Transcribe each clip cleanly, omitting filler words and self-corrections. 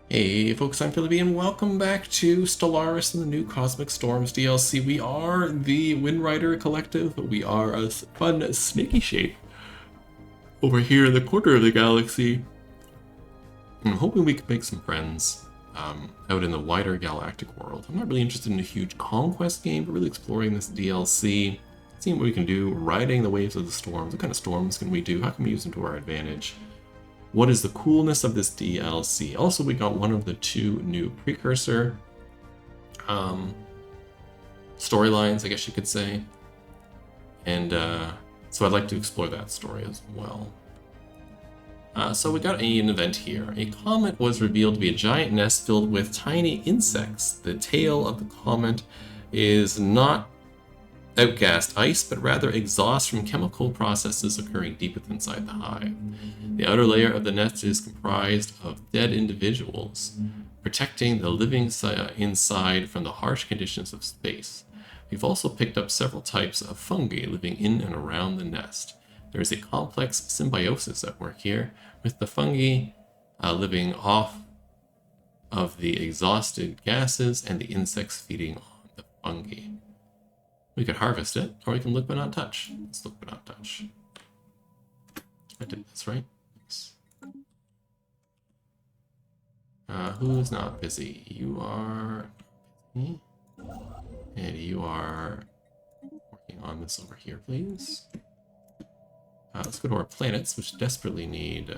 Hey folks, I'm Philippi and welcome back to Stellaris and the new Cosmic Storms DLC. We are the Windrider Collective, but we are a fun snaky shape over here in the corner of the galaxy. I'm hoping we can make some friends out in the wider galactic world. I'm not really interested in a huge conquest game, but really exploring this DLC, seeing what we can do, riding the waves of the storms. What kind of storms can we do? How can we use them to our advantage? What is the coolness of this DLC? Also, we got one of the two new precursor storylines, I guess you could say. And so I'd like to explore that story as well. So we got an event here. A comet was revealed to be a giant nest filled with tiny insects. The tail of the comet is not outgassed ice, but rather exhaust from chemical processes occurring deep inside the hive. The outer layer of the nest is comprised of dead individuals, protecting the living inside from the harsh conditions of space. We've also picked up several types of fungi living in and around the nest. There is a complex symbiosis at work here, with the fungi living off of the exhausted gases and the insects feeding on the fungi. We could harvest it, or we can look but not touch. Let's look but not touch. I did this right. Yes. Who's not busy? You are busy. And you are working on this over here, please. Let's go to our planets, which desperately need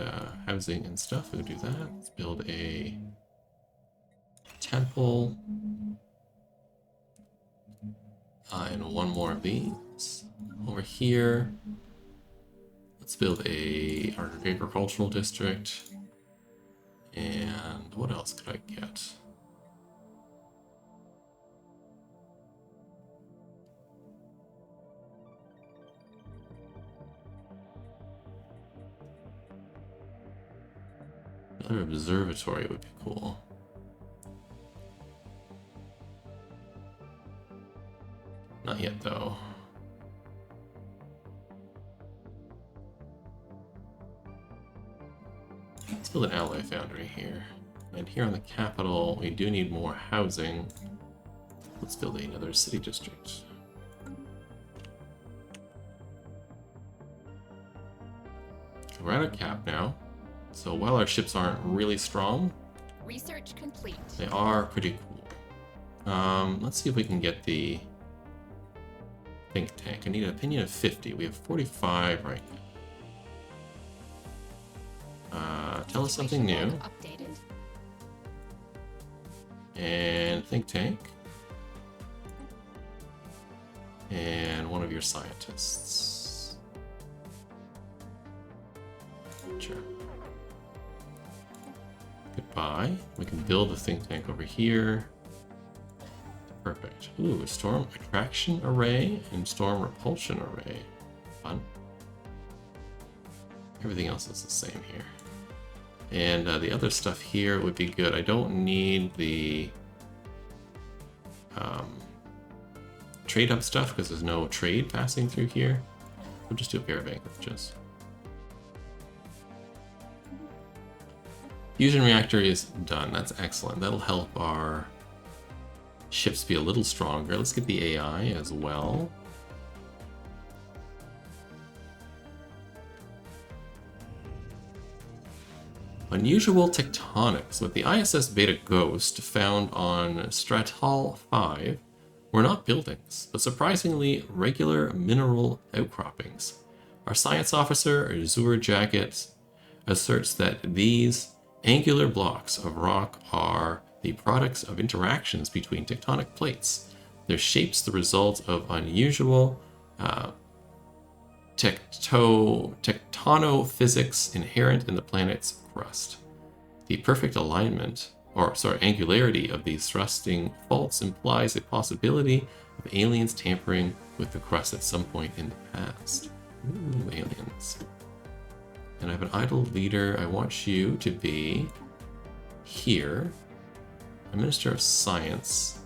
housing and stuff. We'll do that. Let's build a temple. And one more of these. Over here, let's build our agricultural district. And what else could I get? Another observatory would be cool. Not yet, though. Let's build an alloy foundry here. And here on the capital, we do need more housing. Let's build another city district. We're at a cap now. So while our ships aren't really strong, research complete. They are pretty cool. Let's see if we can get the think tank. I need an opinion of 50. We have 45 right now. Tell us something new. Updated. And think tank. And one of your scientists. Sure. Goodbye. We can build a think tank over here. Perfect. Ooh, a storm attraction array and storm repulsion array. Fun. Everything else is the same here. And the other stuff here would be good. I don't need the trade hub stuff because there's no trade passing through here. We'll just do a pair of anchorages. Fusion reactor is done. That's excellent. That'll help our ships be a little stronger. Let's get the AI as well. Unusual tectonics. With the ISS Beta Ghost found on Stratal 5 were not buildings, but surprisingly regular mineral outcroppings. Our science officer, Azure Jacket, asserts that these angular blocks of rock are the products of interactions between tectonic plates. Their shapes the result of unusual tectonophysics inherent in the planet's crust. The perfect alignment, angularity of these thrusting faults implies a possibility of aliens tampering with the crust at some point in the past. Ooh, aliens. And I have an idle leader. I want you to be here. A Minister of Science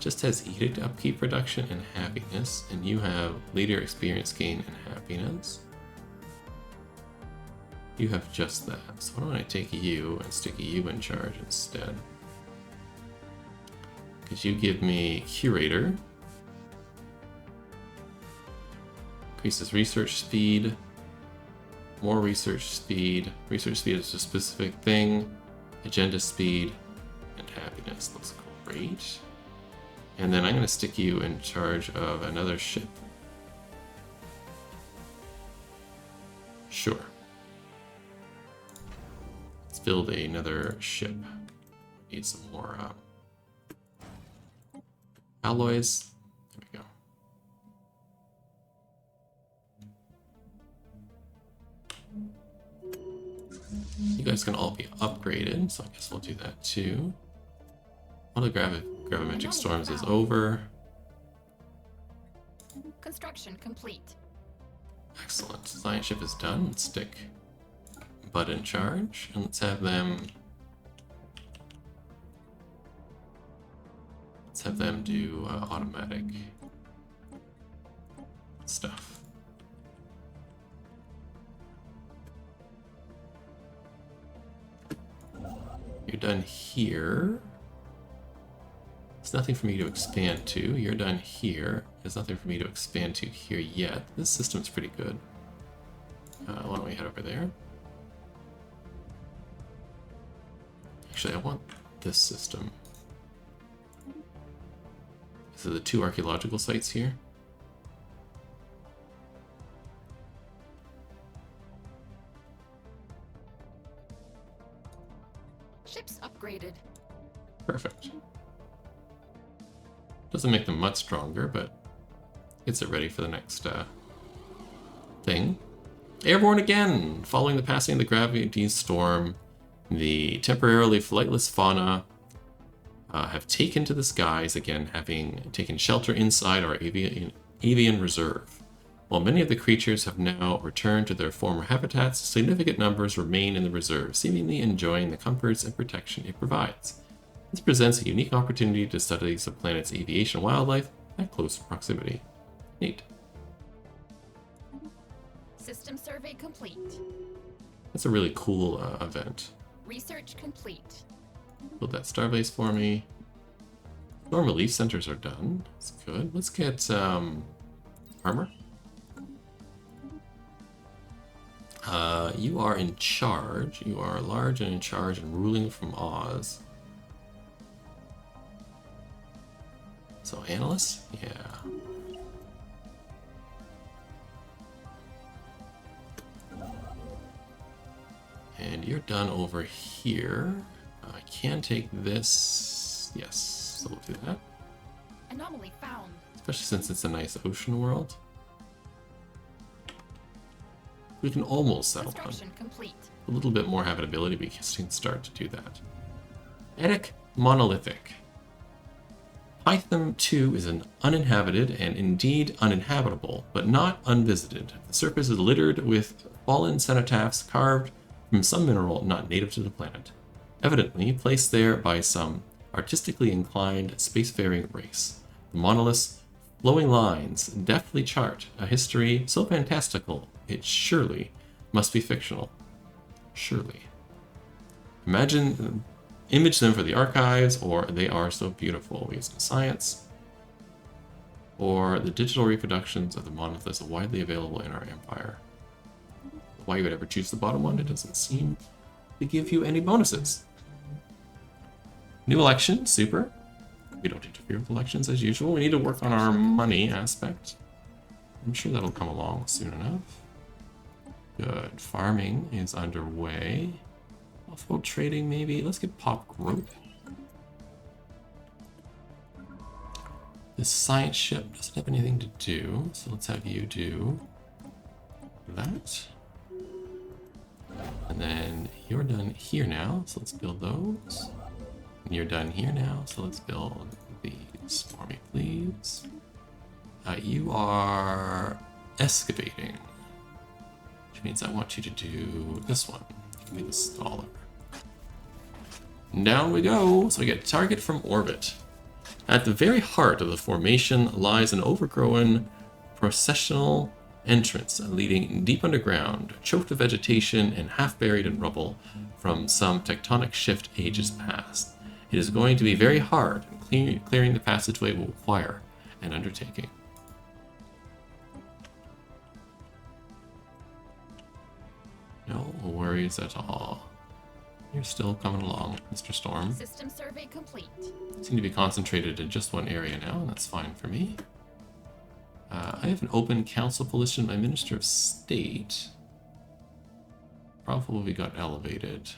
just has edict upkeep production and happiness, and you have leader experience gain and happiness. You have just that. So why don't I take you and stick you in charge instead? Because you give me Curator. Increases research speed. More research speed. Research speed is a specific thing. Agenda speed and happiness. Looks great. And then I'm going to stick you in charge of another ship. Sure. Let's build another ship. Need some more alloys. There we go. You guys can all be upgraded, so I guess we'll do that too. All the gravimetric storms is over. Construction complete. Excellent. Science ship is done. Let's stick Bud in charge, and let's have them. Let's have them do automatic stuff. You're done here. There's nothing for me to expand to. You're done here. There's nothing for me to expand to here yet. This system's pretty good. Why don't we head over there? Actually, I want this system. These are the 2 archaeological sites here. Ships upgraded. Perfect. Doesn't make them much stronger, but gets it ready for the next thing. Airborne again! Following the passing of the gravity storm, the temporarily flightless fauna have taken to the skies again, having taken shelter inside our avian reserve. While many of the creatures have now returned to their former habitats, significant numbers remain in the reserve, seemingly enjoying the comforts and protection it provides. This presents a unique opportunity to study the planet's aviation wildlife at close proximity. Neat. System survey complete. That's a really cool event. Research complete. Build that starbase for me. Storm relief centers are done. That's good. Let's get armor. You are in charge. You are large and in charge and ruling from Oz. So analyst? Yeah. And you're done over here. I can take this. Yes, so we'll do that. Anomaly found. Especially since it's a nice ocean world. We can almost settle down. Construction complete. A little bit more habitability, but we can start to do that. Attic Monolithic. Python 2 is an uninhabited and indeed uninhabitable, but not unvisited. The surface is littered with fallen cenotaphs carved from some mineral not native to the planet, evidently placed there by some artistically inclined spacefaring race. The monolith's flowing lines deftly chart a history so fantastical it surely must be fictional. Surely. Image them for the archives, or they are so beautiful. We use some science. Or the digital reproductions of the monoliths are widely available in our empire. Why you would ever choose the bottom one, it doesn't seem to give you any bonuses. New election, super. We don't interfere with elections as usual. We need to work on our money aspect. I'm sure that'll come along soon enough. Good. Farming is underway. Off-road trading, maybe. Let's get pop growth. This science ship doesn't have anything to do, so let's have you do that. And then you're done here now, so let's build those. And you're done here now, so let's build these for me, please. You are excavating, which means I want you to do this one. Give me the installer. Down we go. So we get target from orbit. At the very heart of the formation lies an overgrown processional entrance leading deep underground, choked with vegetation and half buried in rubble from some tectonic shift ages past. It is going to be very hard, and clearing the passageway will require an undertaking. No worries at all. You're still coming along, Mr. Storm. System survey complete. Seem to be concentrated in just one area now, and that's fine for me. I have an open council position. My Minister of State probably got elevated.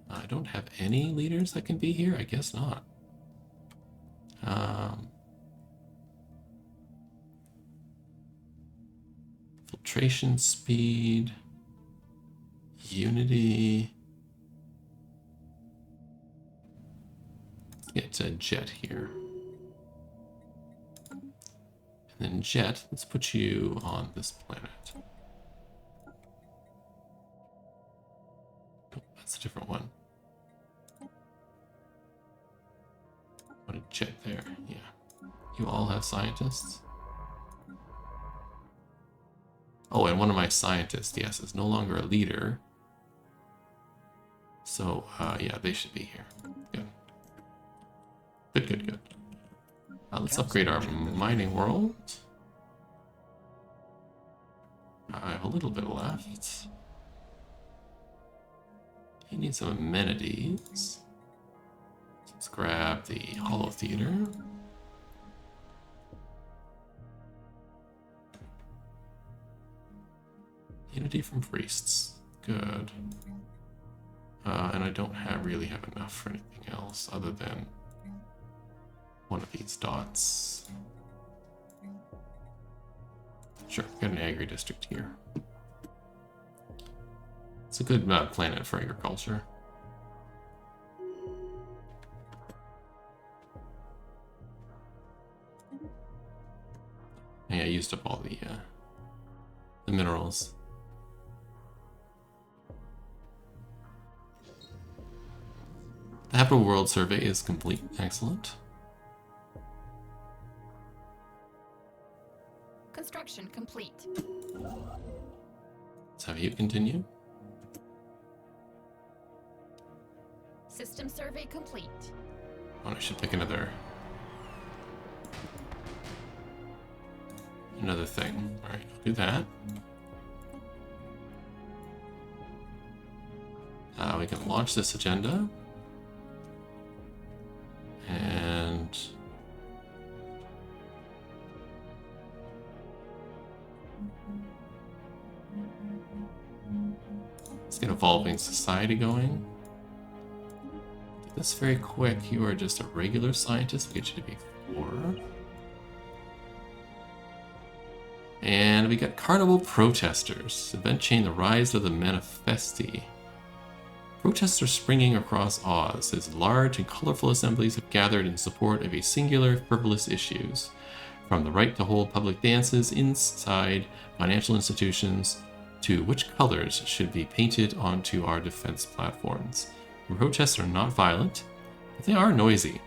I don't have any leaders that can be here? I guess not. Filtration speed. Unity. Let's get Jet here. And then Jet, let's put you on this planet. Oh, that's a different one. What a Jet there, yeah. You all have scientists? Oh, and one of my scientists, yes, is no longer a leader. So, yeah, they should be here. Good. Good, good, good. Let's upgrade our mining world. I have a little bit left. You need some amenities. Let's grab the Hollow Theater. Unity from priests. Good. And I don't really have enough for anything else other than one of these dots. Sure, got an agri district here. It's a good planet for agriculture. Yeah, I used up all the minerals. The Habitable World survey is complete. Excellent. Construction complete. Let's have you continue. System survey complete. Oh, I should pick another thing. All right, I'll do that. We can launch this agenda. And let's get Evolving Society going. Do this very quick. You are just a regular scientist. We get you to be 4. And we got Carnival Protesters. Event chain The Rise of the Manifesti. Protests are springing across Oz as large and colorful assemblies have gathered in support of a singular, frivolous issues, from the right to hold public dances inside financial institutions to which colors should be painted onto our defense platforms. The protests are not violent, but they are noisy,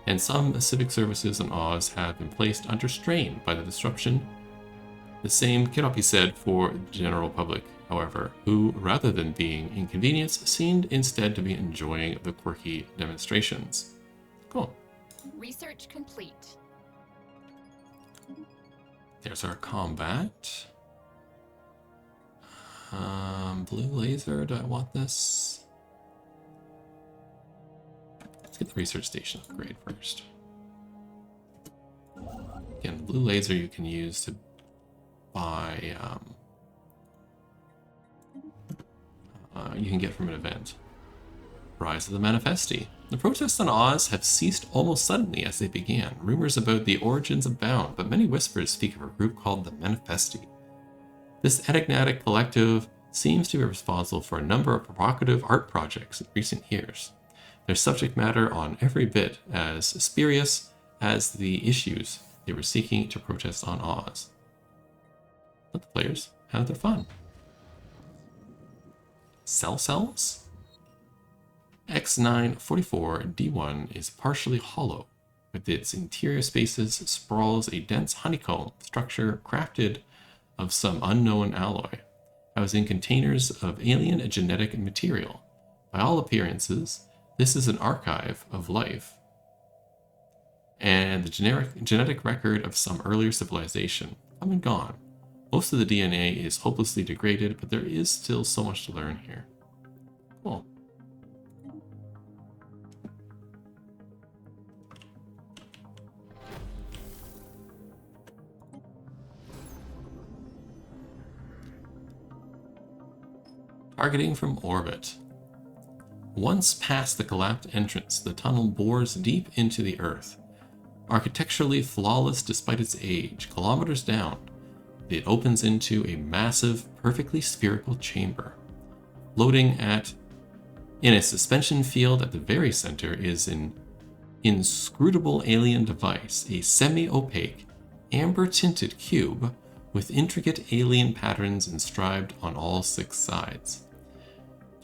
and some civic services in Oz have been placed under strain by the disruption. The same cannot be said for the general public, however, who, rather than being inconvenienced, seemed instead to be enjoying the quirky demonstrations. Cool. Research complete. There's our combat. Blue laser, do I want this? Let's get the research station upgrade first. Again, the blue laser you can use to buy, you can get from an event. Rise of the Manifesti. The protests on Oz have ceased almost suddenly as they began. Rumors about the origins abound, but many whispers speak of a group called the Manifesti. This enigmatic collective seems to be responsible for a number of provocative art projects in recent years. Their subject matter on every bit as spurious as the issues they were seeking to protest on Oz. Let the players have their fun. Cell cells? X944D1 is partially hollow. With its interior spaces sprawls a dense honeycomb structure crafted of some unknown alloy, housing containers of alien genetic material. By all appearances, this is an archive of life and the genetic record of some earlier civilization, come and gone. Most of the DNA is hopelessly degraded, but there is still so much to learn here. Cool. Targeting from orbit. Once past the collapsed entrance, the tunnel bores deep into the Earth. Architecturally flawless despite its age, kilometers down, it opens into a massive, perfectly spherical chamber. Floating in a suspension field at the very center is an inscrutable alien device, a semi-opaque, amber-tinted cube with intricate alien patterns inscribed on all 6 sides.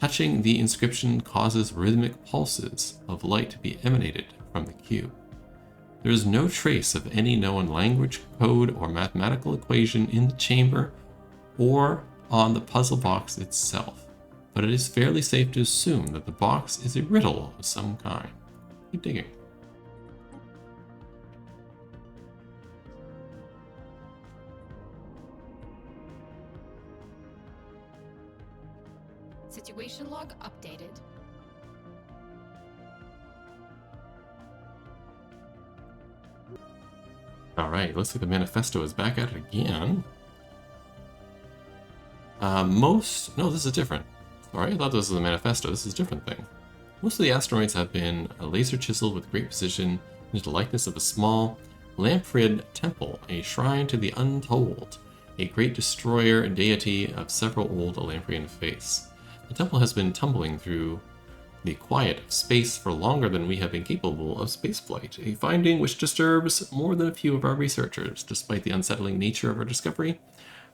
Touching the inscription causes rhythmic pulses of light to be emanated from the cube. There is no trace of any known language, code, or mathematical equation in the chamber or on the puzzle box itself, but it is fairly safe to assume that the box is a riddle of some kind. Keep digging. Situation log updated. Alright, looks like the manifesto is back at it again. No, this is different. Sorry, I thought this was the manifesto. This is a different thing. Most of the asteroids have been laser chiseled with great precision into the likeness of a small, lamp-rid temple, a shrine to the untold, a great destroyer and deity of several old Lamprian faiths. The temple has been tumbling through the quiet of space for longer than we have been capable of spaceflight, a finding which disturbs more than a few of our researchers. Despite the unsettling nature of our discovery,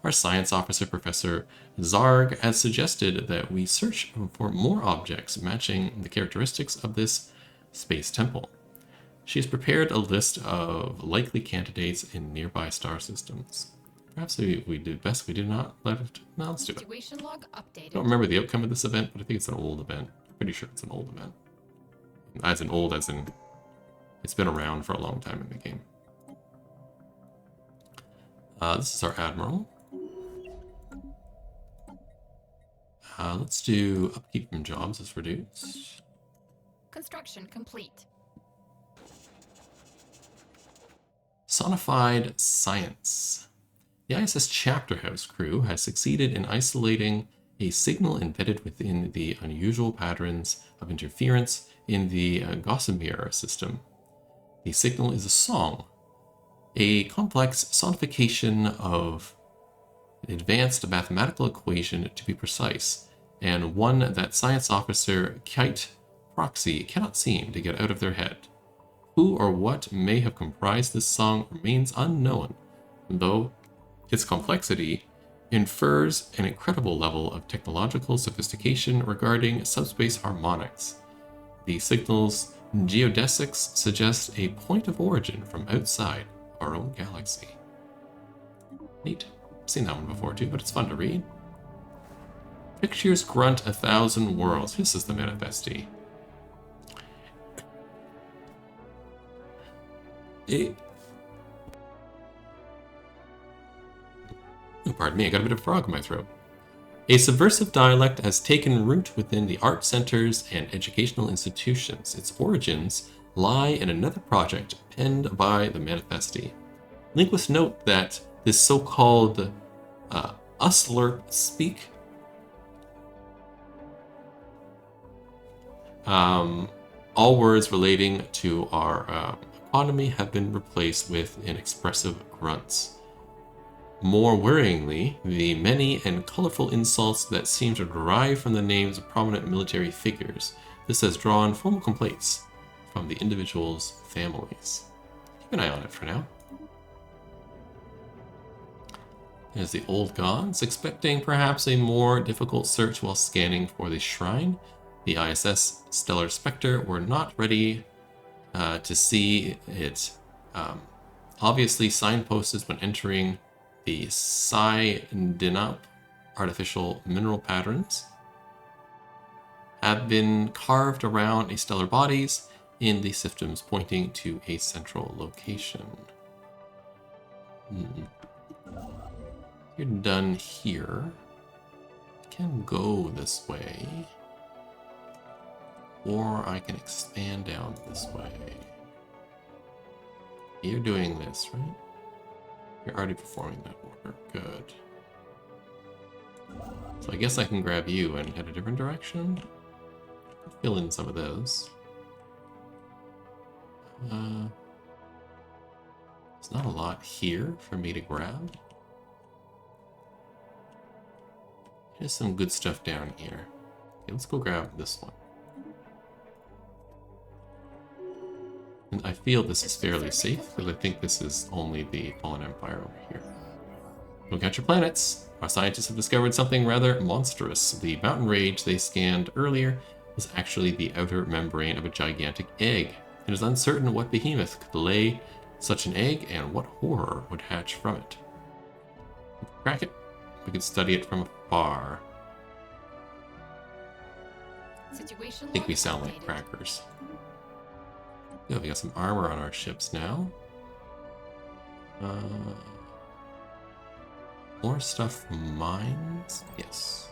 our science officer, Professor Zarg, has suggested that we search for more objects matching the characteristics of this space temple. She has prepared a list of likely candidates in nearby star systems. Perhaps we do best we do not let it. No, let's do it. Situation log updated. I don't remember the outcome of this event, but I think it's an old event. I'm pretty sure it's an old event. As in it's been around for a long time in the game. This is our admiral. Let's do upkeep from jobs is reduced. Construction complete. Sonified science. The ISS Chapter House crew has succeeded in isolating a signal embedded within the unusual patterns of interference in the Gossamer system. The signal is a song, a complex sonification of an advanced mathematical equation to be precise, and one that science officer Kite Proxy cannot seem to get out of their head. Who or what may have comprised this song remains unknown, though its complexity infers an incredible level of technological sophistication regarding subspace harmonics. The signal's geodesics suggest a point of origin from outside our own galaxy. Neat. I've seen that one before too, but it's fun to read. Pictures grunt 1,000 worlds. This is the manifesti. Pardon me, I got a bit of frog in my throat. A subversive dialect has taken root within the art centers and educational institutions. Its origins lie in another project penned by the manifesti. Linguists note that this so-called Uslerp speak all words relating to our economy have been replaced with inexpressive grunts. More worryingly, the many and colorful insults that seem to derive from the names of prominent military figures. This has drawn formal complaints from the individuals' families. Keep an eye on it for now. There's the old gods, expecting perhaps a more difficult search while scanning for the shrine. The ISS Stellar Spectre were not ready to see it obviously signposted when entering The Psi-Dinop artificial mineral patterns have been carved around a stellar bodies in the systems, pointing to a central location. You're done here. I can go this way, or I can expand down this way. You're doing this, right? You're already performing that order. Good. So I guess I can grab you and head a different direction. Fill in some of those. There's not a lot here for me to grab. There's some good stuff down here. Okay, let's go grab this one. And I feel this is fairly safe, because I think this is only the Fallen Empire over here. Look at your planets. Our scientists have discovered something rather monstrous. The mountain rage they scanned earlier was actually the outer membrane of a gigantic egg. It is uncertain what behemoth could lay such an egg and what horror would hatch from it. We could crack it. We could study it from afar. Situation I think we log sound like updated. crackers. Yeah, we got some armor on our ships now. More stuff from mines? Yes.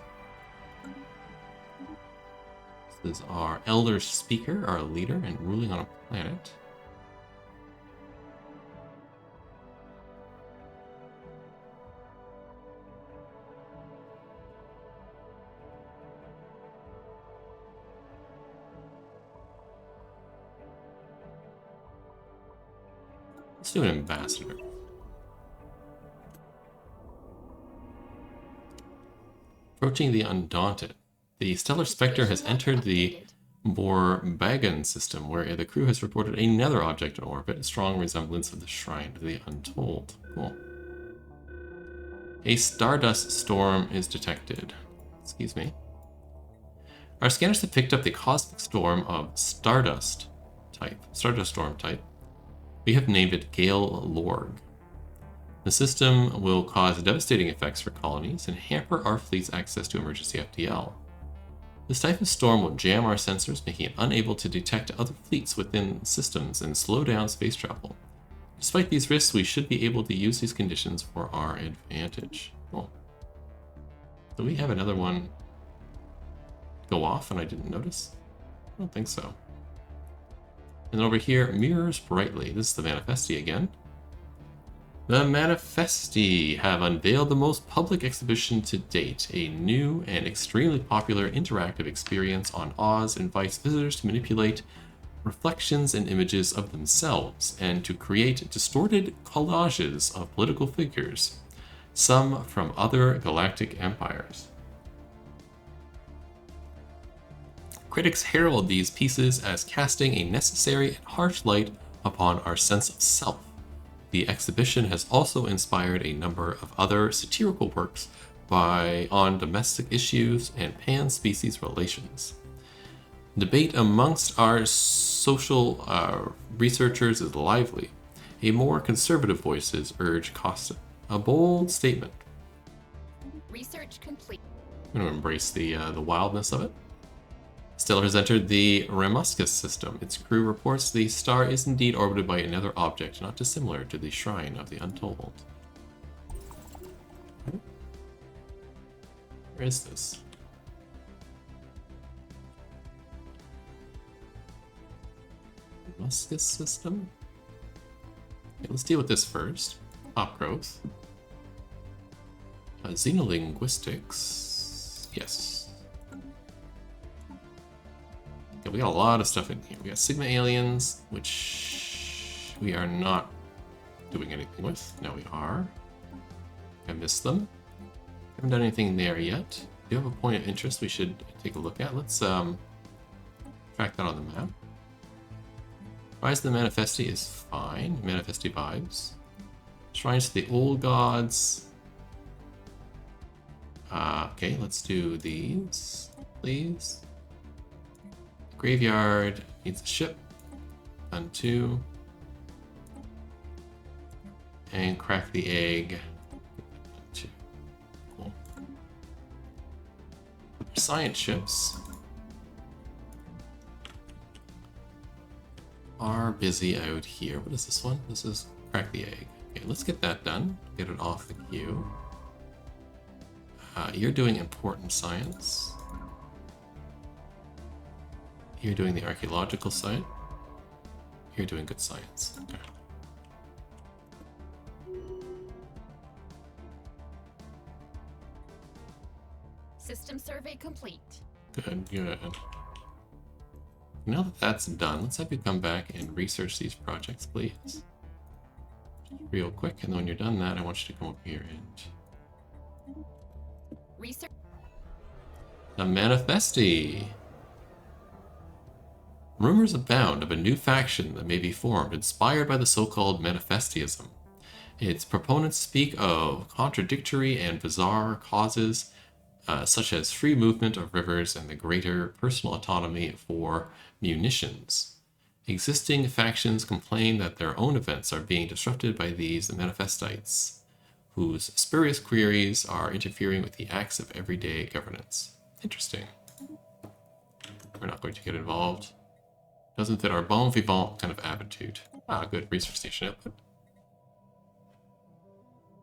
This is our elder speaker, our leader, and ruling on a planet. Let's do an ambassador. Approaching the Undaunted. The Stellar Spectre has entered the Borbagan system, where the crew has reported another object in orbit, a strong resemblance of the Shrine of the Untold. Cool. A stardust storm is detected. Excuse me. Our scanners have picked up the cosmic storm of Stardust storm type. We have named it Gale Lorg. The system will cause devastating effects for colonies and hamper our fleet's access to emergency FTL. This type of storm will jam our sensors, making it unable to detect other fleets within systems and slow down space travel. Despite these risks, we should be able to use these conditions for our advantage. Cool. Do we have another one go off and I didn't notice? I don't think so. And then over here, mirrors brightly. This is the Manifesti again. The Manifesti have unveiled the most public exhibition to date, a new and extremely popular interactive experience on Oz invites visitors to manipulate reflections and images of themselves and to create distorted collages of political figures, some from other galactic empires. Critics herald these pieces as casting a necessary and harsh light upon our sense of self. The exhibition has also inspired a number of other satirical works on domestic issues and pan-species relations. Debate amongst our social researchers is lively. A more conservative voices urge caution. A bold statement. Research complete. I'm going to embrace the wildness of it. Stellar has entered the Remuscus system. Its crew reports the star is indeed orbited by another object not dissimilar to the Shrine of the Untold. Where is this? Remuscus system? Okay, let's deal with this first. Top growth. Xenolinguistics. Yes. Okay, we got a lot of stuff in here. We got Sigma aliens, which we are not doing anything with. Now we are. I missed them. Haven't done anything there yet. Do you have a point of interest we should take a look at? Let's track that on the map. Rise of the Manifesti is fine. Manifesti vibes. Shrines to the Old Gods. Okay, let's do these, please. Graveyard needs a ship. Done 2. And crack the egg. Science ships are busy out here. What is this one? This is crack the egg. Okay, let's get that done. Get it off the queue. You're doing important science. You're doing the archaeological site. You're doing good science. Okay. System survey complete. Good, good. Now that that's done, let's have you come back and research these projects, please. Real quick, and then when you're done that, I want you to come over here and... Research. The Manifesti! Rumors abound of a new faction that may be formed, inspired by the so-called Manifestism. Its proponents speak of contradictory and bizarre causes, such as free movement of rivers and the greater personal autonomy for munitions. Existing factions complain that their own events are being disrupted by these Manifestites, whose spurious queries are interfering with the acts of everyday governance. Interesting. We're not going to get involved. Doesn't fit our bon vivant kind of attitude. Ah, good. Research station output.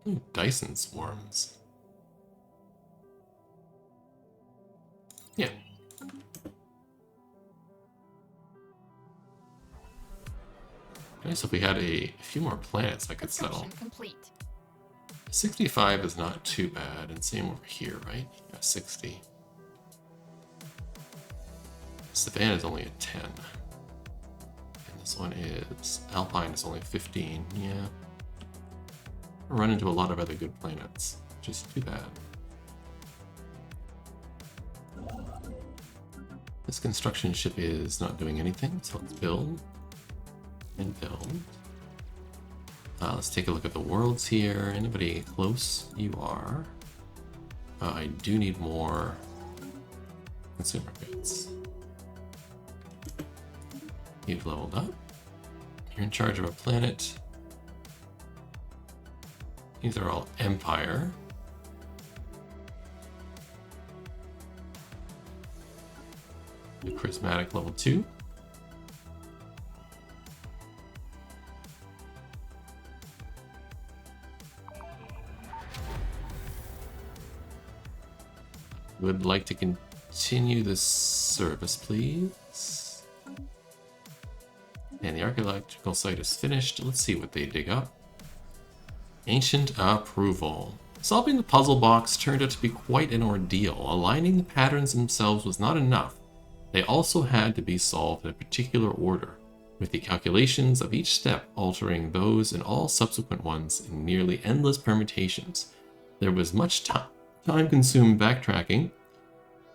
Ooh, Dyson swarms. Yeah. Nice if we had a few more planets I could settle. Complete. 65 is not too bad, and same over here, right? Yeah, 60. Savannah is only a 10. And this one is... Alpine is only 15, yeah. I run into a lot of other good planets, which is too bad. This construction ship is not doing anything, so let's build. And build. Let's take a look at the worlds here. Anybody close? You are. I do need more consumer goods. You've leveled up. You're in charge of a planet. These are all Empire. The charismatic level 2. Would like to continue this service, please. And the archaeological site is finished. Let's see what they dig up. Ancient approval. Solving the puzzle box turned out to be quite an ordeal. Aligning the patterns themselves was not enough. They also had to be solved in a particular order, with the calculations of each step altering those and all subsequent ones in nearly endless permutations. There was much time-consumed backtracking,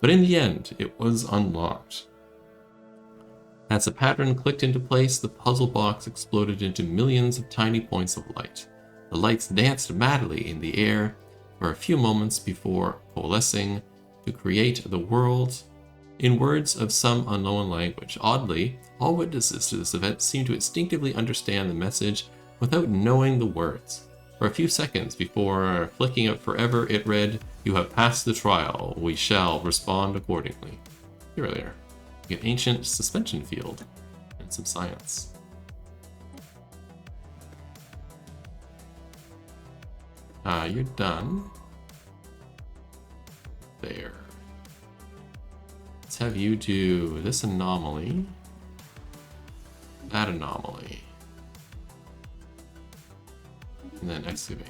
but in the end, it was unlocked. As the pattern clicked into place, the puzzle box exploded into millions of tiny points of light. The lights danced madly in the air for a few moments before coalescing to create the world in words of some unknown language. Oddly, all witnesses to this event seemed to instinctively understand the message without knowing the words. For a few seconds before flicking out forever, it read, "You have passed the trial. We shall respond accordingly." Here earlier. You get ancient suspension field and some science. You're done. There. Let's have you do this anomaly, that anomaly, and then excavate.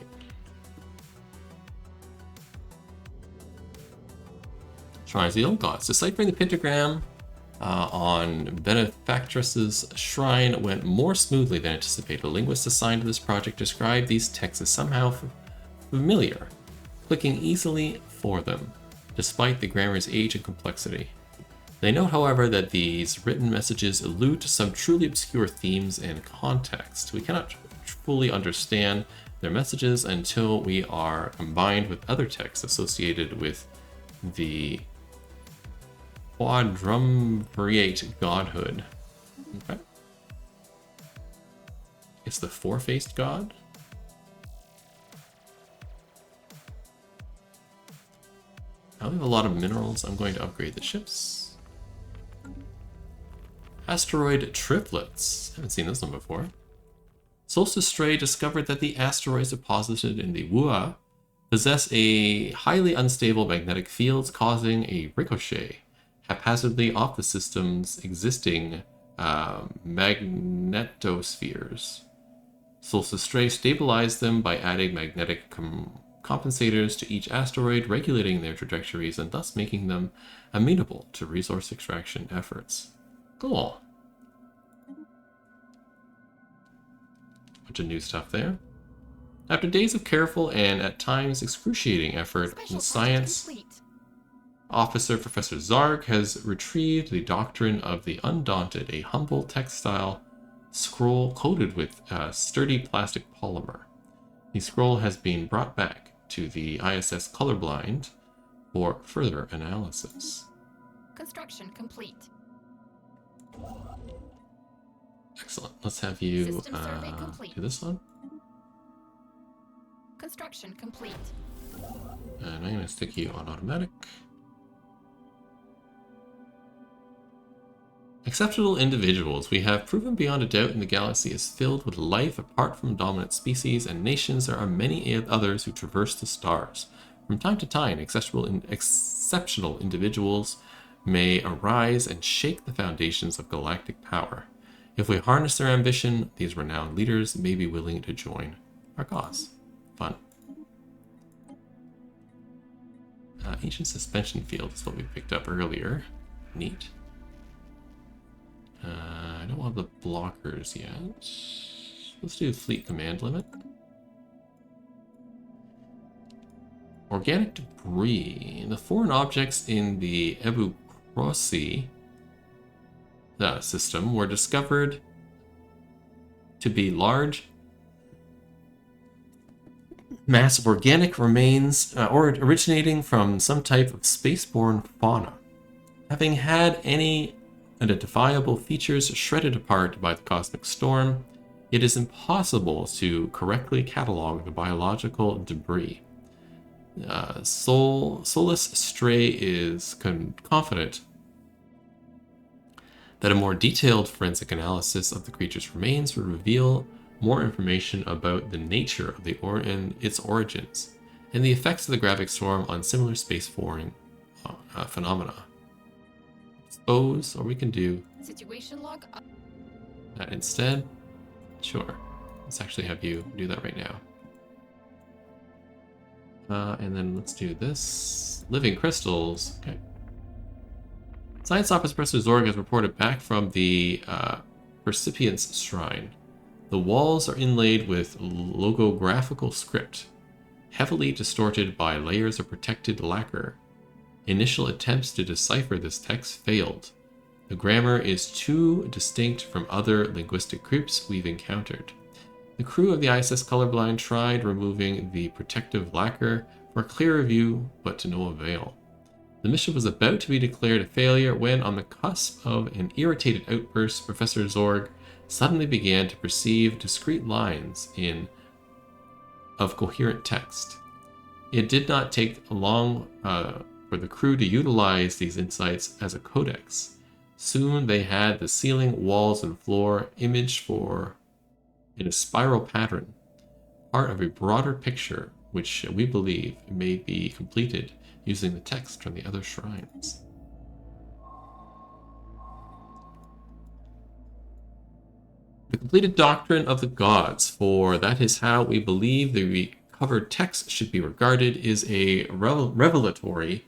Shrines of the Old Gods. Deciphering the pentagram on Benefactress's shrine went more smoothly than anticipated. A linguist assigned to this project described these texts as somehow familiar, clicking easily for them, despite the grammar's age and complexity. They note, however, that these written messages allude to some truly obscure themes and context. We cannot fully understand their messages until we are combined with other texts associated with the quadrumvirate godhood. Okay. It's the four-faced god? We have a lot of minerals. I'm going to upgrade the ships. Asteroid triplets. Haven't seen this one before. Solstice Stray discovered that the asteroids deposited in the Wua possess a highly unstable magnetic field, causing a ricochet haphazardly off the system's existing magnetospheres. Solstice Stray stabilized them by adding magnetic compensators to each asteroid, regulating their trajectories and thus making them amenable to resource extraction efforts. Cool. Bunch of new stuff there. After days of careful and at times excruciating effort, the science officer Professor Zarg has retrieved the doctrine of the Undaunted, a humble textile scroll coated with sturdy plastic polymer. The scroll has been brought back to the ISS Colorblind for further analysis. Construction complete. Excellent. Let's have you do this one. Construction complete. And I'm going to stick you on automatic. Exceptional individuals. We have proven beyond a doubt in the galaxy is filled with life apart from dominant species and nations. There are many others who traverse the stars. From time to time, exceptional individuals may arise and shake the foundations of galactic power. If we harness their ambition, these renowned leaders may be willing to join our cause. Fun. Ancient suspension field is what we picked up earlier. Neat. I don't want the blockers yet. Let's do fleet command limit. Organic debris. The foreign objects in the Ebu Crosi system were discovered to be large mass of organic remains originating from some type of spaceborne fauna. Having had any identifiable features shredded apart by the cosmic storm, it is impossible to correctly catalog the biological debris. Solus Stray is confident that a more detailed forensic analysis of the creature's remains will reveal more information about the nature of its origins and the effects of the gravity storm on similar spaceborne phenomena. Suppose, or we can do situation log up. That instead. Sure. Let's actually have you do that right now. And then let's do this. Living crystals. Okay. Science Office Professor Zorg has reported back from the Percipient's Shrine. The walls are inlaid with logographical script, heavily distorted by layers of protected lacquer. Initial attempts to decipher this text failed. The grammar is too distinct from other linguistic groups we've encountered. The crew of the ISS Colorblind tried removing the protective lacquer for a clearer view, but to no avail. The mission was about to be declared a failure when, on the cusp of an irritated outburst, Professor Zorg suddenly began to perceive discrete lines of coherent text. It did not take long for the crew to utilize these insights as a codex. Soon they had the ceiling, walls, and floor imaged in a spiral pattern, part of a broader picture which we believe may be completed using the text from the other shrines. The completed doctrine of the gods, for that is how we believe the recovered text should be regarded, is a revelatory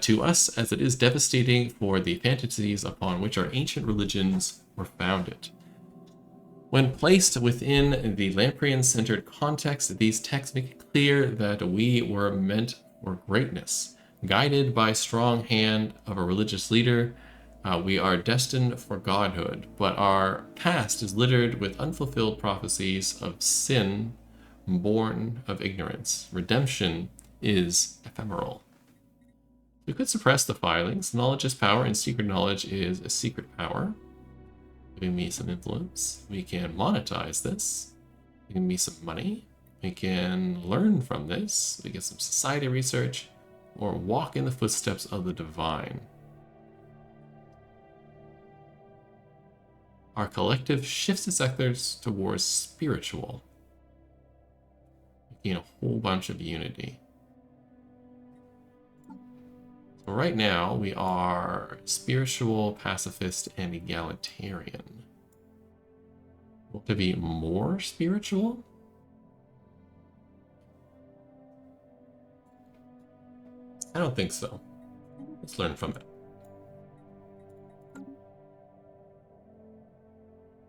to us, as it is devastating for the fantasies upon which our ancient religions were founded. When placed within the Lamprian-centered context, these texts make it clear that we were meant for greatness. Guided by strong hand of a religious leader, we are destined for godhood, but our past is littered with unfulfilled prophecies of sin born of ignorance. Redemption is ephemeral. We could suppress the filings. Knowledge is power, and secret knowledge is a secret power. Giving me some influence. We can monetize this. Giving me some money. We can learn from this. We get some society research. or walk in the footsteps of the divine. Our collective shifts its efforts towards spiritual, making a whole bunch of unity. So right now we are spiritual, pacifist, and egalitarian. Want to be more spiritual? I don't think so. Let's learn from it.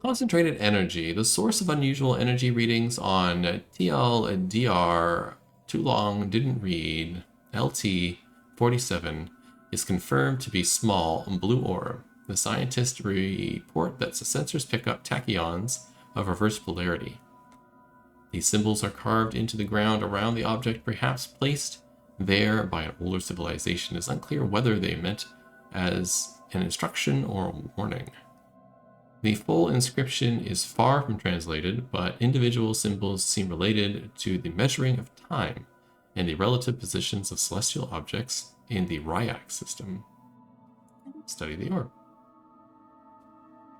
Concentrated energy. The source of unusual energy readings on TLDR too long didn't read LT 47 is confirmed to be small blue orb. The scientists report that the sensors pick up tachyons of reverse polarity. These symbols are carved into the ground around the object, perhaps placed there by an older civilization. It is unclear whether they meant as an instruction or a warning. The full inscription is far from translated, but individual symbols seem related to the measuring of time and the relative positions of celestial objects in the Ryak system. Study the orb.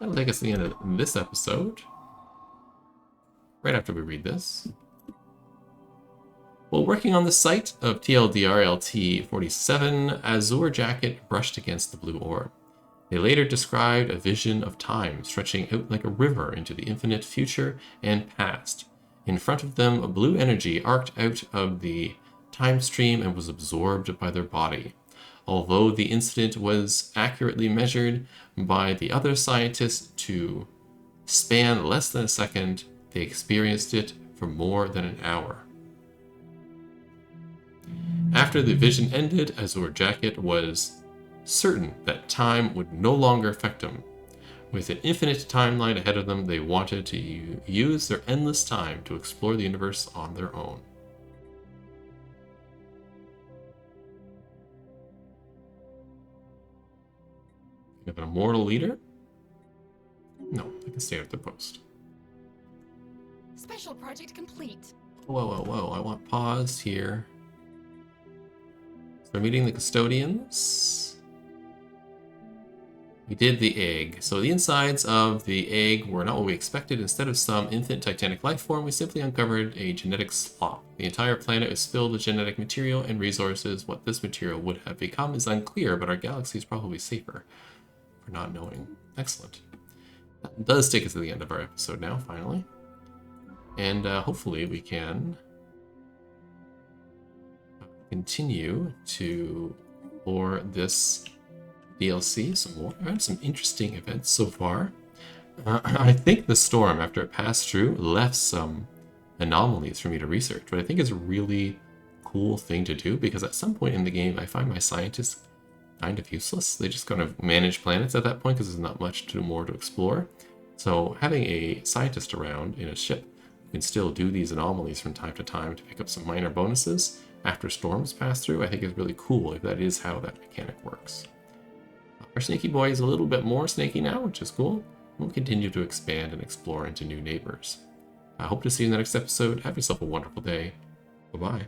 That'll take us to the end of this episode. Right after we read this. While working on the site of TLDR LT-47, Azure Jacket brushed against the blue orb. They later described a vision of time stretching out like a river into the infinite future and past. In front of them, a blue energy arced out of the time stream and was absorbed by their body. Although the incident was accurately measured by the other scientists to span less than a second, they experienced it for more than an hour. After the vision ended, Azure Jacket was certain that time would no longer affect them. With an infinite timeline ahead of them, they wanted to use their endless time to explore the universe on their own. You have an immortal leader? No, they can stay at their post. Special project complete. Whoa. I want pause here. So we're meeting the custodians. We did the egg. So the insides of the egg were not what we expected. Instead of some infinite titanic life form, we simply uncovered a genetic slop. The entire planet is filled with genetic material and resources. What this material would have become is unclear, but our galaxy is probably safer for not knowing. Excellent. That does take us to the end of our episode now, finally. And hopefully we can continue to explore this DLC some more. I've had some interesting events so far. I think the storm, after it passed through, left some anomalies for me to research, but I think it's a really cool thing to do because at some point in the game, I find my scientists kind of useless. They just kind of manage planets at that point because there's not much more to explore. So having a scientist around in a ship who can still do these anomalies from time to time to pick up some minor bonuses after storms pass through, I think is really cool if that is how that mechanic works. Our snaky boy is a little bit more snaky now, which is cool. We'll continue to expand and explore into new neighbors. I hope to see you in the next episode. Have yourself a wonderful day. Bye-bye.